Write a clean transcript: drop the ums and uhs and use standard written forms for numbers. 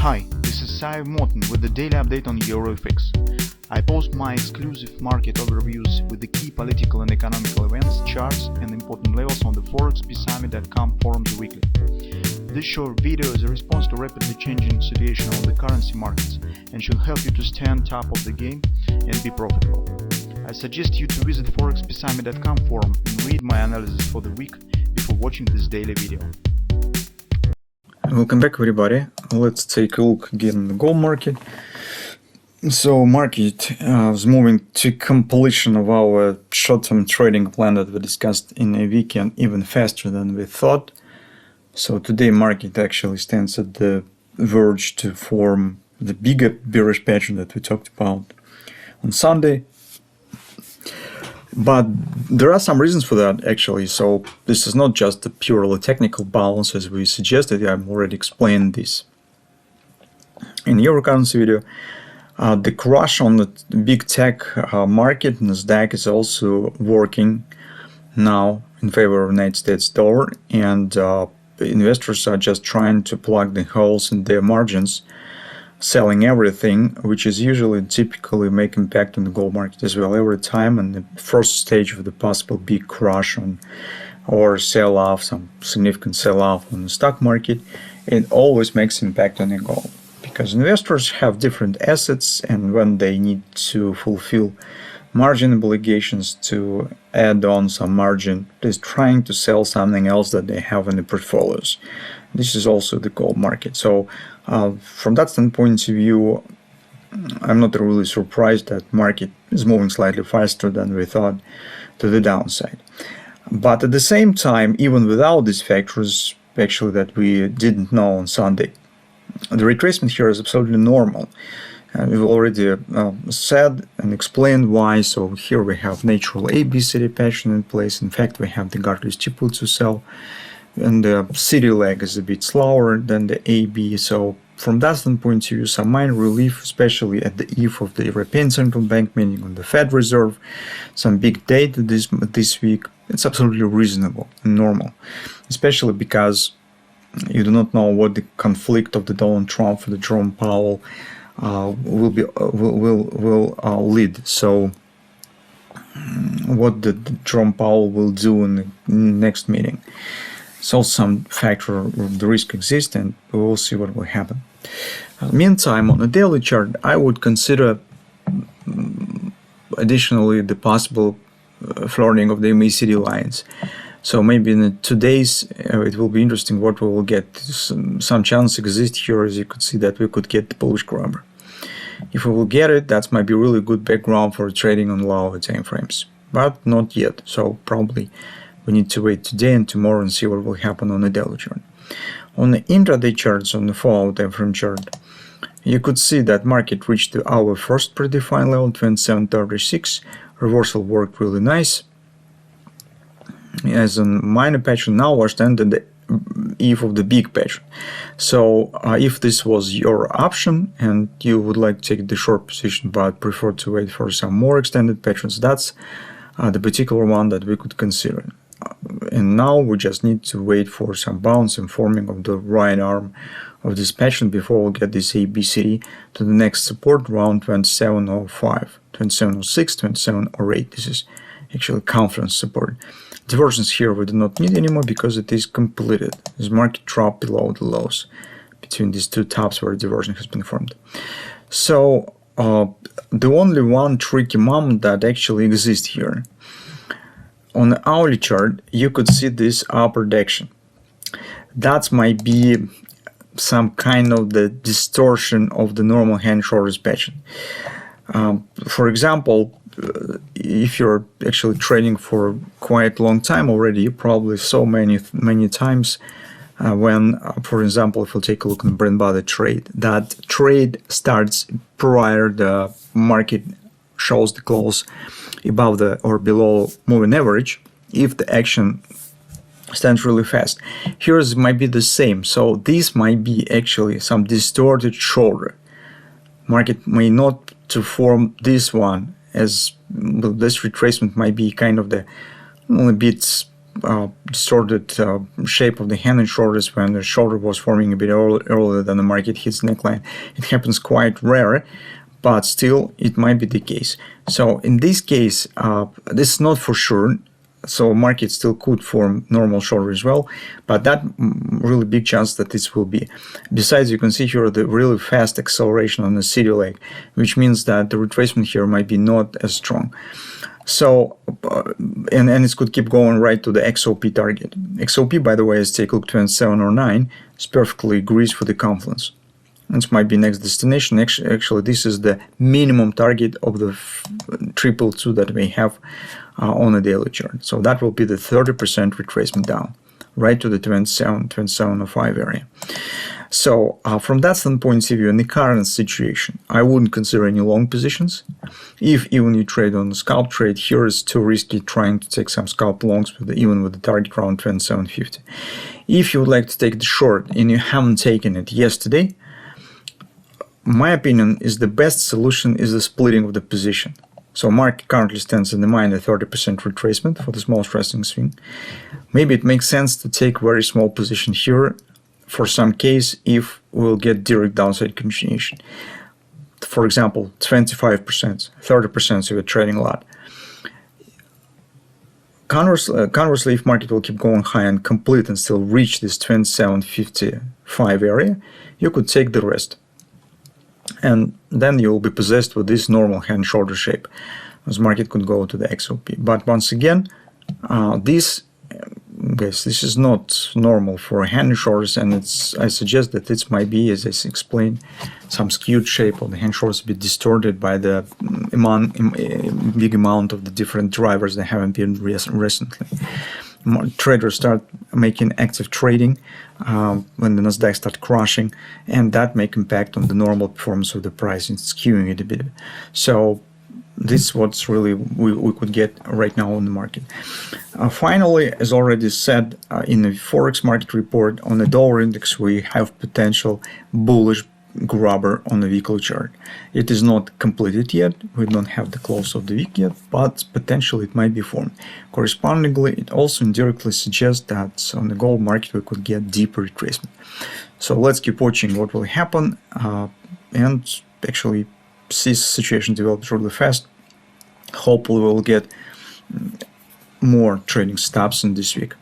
Hi, this is Sive Morten with the daily update on EuroFX. I post my exclusive market overviews with the key political and economical events, charts and important levels on the ForexPeaceArmy.com forums weekly. This short video is a response to rapidly changing situation on the currency markets and should help you to stay on top of the game and be profitable. I suggest you to visit ForexPeaceArmy.com forum and read my analysis for the week before watching this daily video. Welcome back, everybody. Let's take a look again at the gold market. So market is moving to completion of our short-term trading plan that we discussed in a weekend even faster than we thought. So today market actually stands at the verge to form the bigger bearish pattern that we talked about on Sunday. But there are some reasons for that actually. So this is not just a purely technical balance as we suggested. I've already explained this in the Euro currency video. The crash on the big tech market, Nasdaq, is also working now in favor of the United States dollar, and investors are just trying to plug the holes in their margins, selling everything, which is usually typically make impact on the gold market as well. Every time in the first stage of the possible big crash on or sell-off, some significant sell-off on the stock market, it always makes impact on the gold. Because investors have different assets, and when they need to fulfill margin obligations to add on some margin, they're trying to sell something else that they have in the portfolios. This is also the gold market. So from that standpoint of view, I'm not really surprised that market is moving slightly faster than we thought to the downside. But at the same time, even without these factors actually that we didn't know on Sunday, the retracement here is absolutely normal. We've already said and explained why. So here we have natural ABCD pattern in place. In fact, we have the Gartley steeple to sell, and the CD leg is a bit slower than the AB. So from that standpoint of view, some minor relief, especially at the eve of the European Central Bank meeting on the Fed Reserve, some big data this week. It's absolutely reasonable and normal, especially because you do not know what the conflict of the Donald Trump and the Jerome Powell will lead. So what the Jerome Powell will do in the next meeting. So some factor of the risk exists, and we will see what will happen. Meantime, on a daily chart, I would consider additionally the possible flirting of the MACD lines. So maybe in 2 days it will be interesting what we will get. Some chance exists here, as you could see, that we could get the bullish grabber. If we will get it, that might be really good background for trading on lower time frames, but not yet. So probably we need to wait today and tomorrow and see what will happen on the daily chart. On the intraday charts, on the 4-hour time frame chart, you could see that market reached our first predefined level, 27.36. Reversal worked really nice. As a minor pattern, now we're standing at the eve of the big pattern. So if this was your option and you would like to take the short position but prefer to wait for some more extended patterns, that's the particular one that we could consider. And now we just need to wait for some bounce and forming of the right arm of this pattern before we'll get this ABCD to the next support around 2705, 2706, 2708. This is actually conference support. Divergence here we do not need anymore because it is completed. This market dropped below the lows between these two tops where divergence has been formed. So the only one tricky moment that actually exists here, on the hourly chart, you could see this upper action. That might be some kind of the distortion of the normal hand shoulders pattern. For example, if you're actually trading for quite a long time already, you probably saw many times when, for example, if we'll take a look at the bread and butter trade, that trade starts prior the market shows the close above the or below moving average if the action stands really fast. Here's might be the same. So this might be actually some distorted shoulder. Market may not to form this one, as this retracement might be kind of the a bit distorted shape of the hand and shoulders when the shoulder was forming a bit earlier than the market hits neckline. It happens quite rare, but still it might be the case. So in this case, this is not for sure. So market still could form normal shoulder as well, but that really big chance that this will be. Besides, you can see here the really fast acceleration on the city leg, which means that the retracement here might be not as strong. So, and it could keep going right to the XOP target. XOP, by the way, is take a look 2709, it's perfectly agrees for the confluence. This might be next destination. Actually, this is the minimum target of the 222 that we have on a daily chart. So that will be the 30% retracement down, right to the 2705 area. So from that standpoint of view, in the current situation, I wouldn't consider any long positions. If even you trade on a scalp trade, here is too risky trying to take some scalp longs even with the target around 2750. If you would like to take the short and you haven't taken it yesterday, my opinion is the best solution is the splitting of the position. So market currently stands in the minus 30% retracement for the small tracing swing. Maybe it makes sense to take very small position here for some case if we'll get direct downside continuation. For example, 25%, 30% so you're trading a lot. Conversely, if market will keep going high and complete and still reach this 2755 area, you could take the rest. And then you will be possessed with this normal hand shoulder shape as market could go to the XOP. But once again, this is not normal for hand and shoulders, and I suggest that this might be, as I explained, some skewed shape of the hand shoulders, a bit distorted by the big amount of the different drivers that haven't been recently. Traders start making active trading when the Nasdaq start crashing, and that make impact on the normal performance of the price and skewing it a bit. So this is what's really we could get right now on the market. Finally, as already said in the Forex market report, on the dollar index we have potential bullish grabber on the weekly chart. It is not completed yet, we don't have the close of the week yet, but potentially it might be formed. Correspondingly, it also indirectly suggests that on the gold market we could get deeper retracement. So let's keep watching what will happen and actually see the situation develop really fast. Hopefully we'll get more trading stops in this week.